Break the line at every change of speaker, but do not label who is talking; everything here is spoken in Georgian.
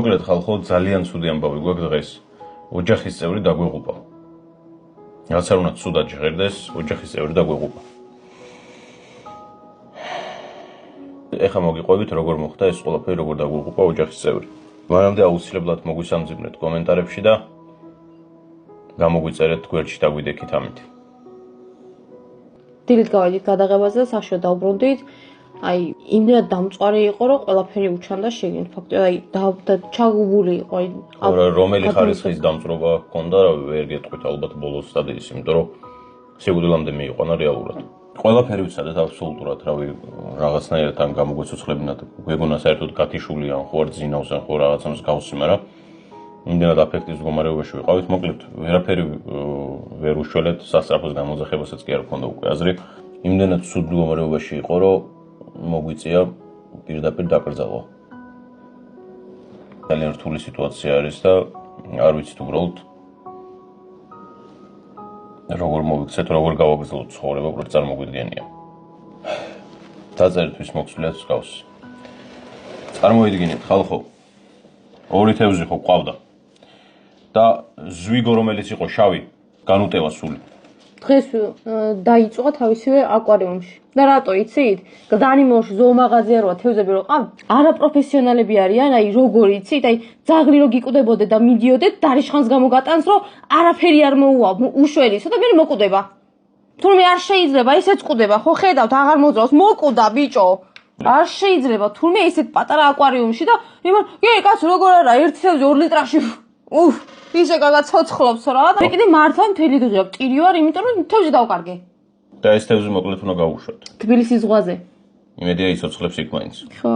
მოკლედ ხალხო, ძალიან ცუდი ამბავი გვაქვს დღეს. ოჯახის წევრი დაგვეღუპა. რაც არ უნდა ცუდად ჟღერდეს, ოჯახის წევრი დაგვეღუპა. ეხლა მოგიყვებით, როგორ მოხდა ეს ყველაფერი, როგორ დაგვეღუპა ოჯახის წევრი. მანამდე აუცილებლად მოგვისამძიმნეთ კომენტარებში და გამოგვიწერეთ გვერდში დაგვიდექით ამით.
დილით გავედით გადაღებაზე და საშუალო დავბრუნდით. აი, იმდენად დამწვარი იყო, რომ ყველაფერი უჩანდა შეგნით. ფაქტობრივად და ჩაგუბული იყო.
რომელი ხარისხის დამწვრობა ჰქონდა, ვერ გეტყვით ალბათ ბოლოს სტადიის, იმიტომ რომ სიკვდილამდე მიიყვანა რეალურად. ყველაფერი ვიცადეთ აბსოლუტურად, რაღაცნაირად ამ გამოგვეცოცხლებინათ, გვეგონა საერთოდ გათიშული ან ხო არ ძინავს ან ხო რაღაცას გავსი, მაგრამ იმდენად აფექტის მდგომარეობაში ვიყავით, მოკლედ ვერაფერი ვერ უშველეთ, სასწრაფოს გამოძახებასაც კი არ ჰქონდა უკვე აზრი. იმდენად ცუდ მდგომარეობაში იყო, რომ მოგვიწია პირდაპირ დაკრძალვა. ძალიან რთული სიტუაცია არის და არ ვიცით უბრალოდ როგორ მოვიქცეთ, როგორ გავაგრძელოთ ცხოვრება, უბრალოდ წარმოგვიდგენია. დაწერეთ ვის მოგცვლიათ მსგავს. წარმოიდგინეთ ხალხო, ორი თევზი ხო ყავდა და ზვიგო რომელიც იყო შავი, განუტევა სული.
დღეს დაიწუღა თავისივე აკვარიუმში. და რატო იცით? განიმოში ზოომაღაზია როა თევზები რო ყავთ, არაპროფესიონალები არიან, აი როგორ იცით, აი ძაღლი რო გიკვდებოდე და მიდიოდეთ, დარიშხანს გამოგატანს, რომ არაფერი არ მოუვა, უშვერისო და მე მოკვდება. თურმე არ შეიძლება, ისეც კვდება, ხო ხედავთ, აღარ მოძრაობს, მოკვდა ბიჭო. არ შეიძლება, თურმე ისეთ პატარა აკვარიუმში და იმან, კაცო როგორ არა, 1 თევზი 2 ლიტრაში. ისე კაცო ცოცხლობს რა და მე კიდე მართლა მთელი დღე ვტირი ვარ, იმიტომ რომ თევზი დავკარგე.
და ეს თევზი მოკლედ უნდა გავუშვათ.
თბილისის ზღვაზე.
იმედია იცოცხლებს იქ მაინც.
ხო.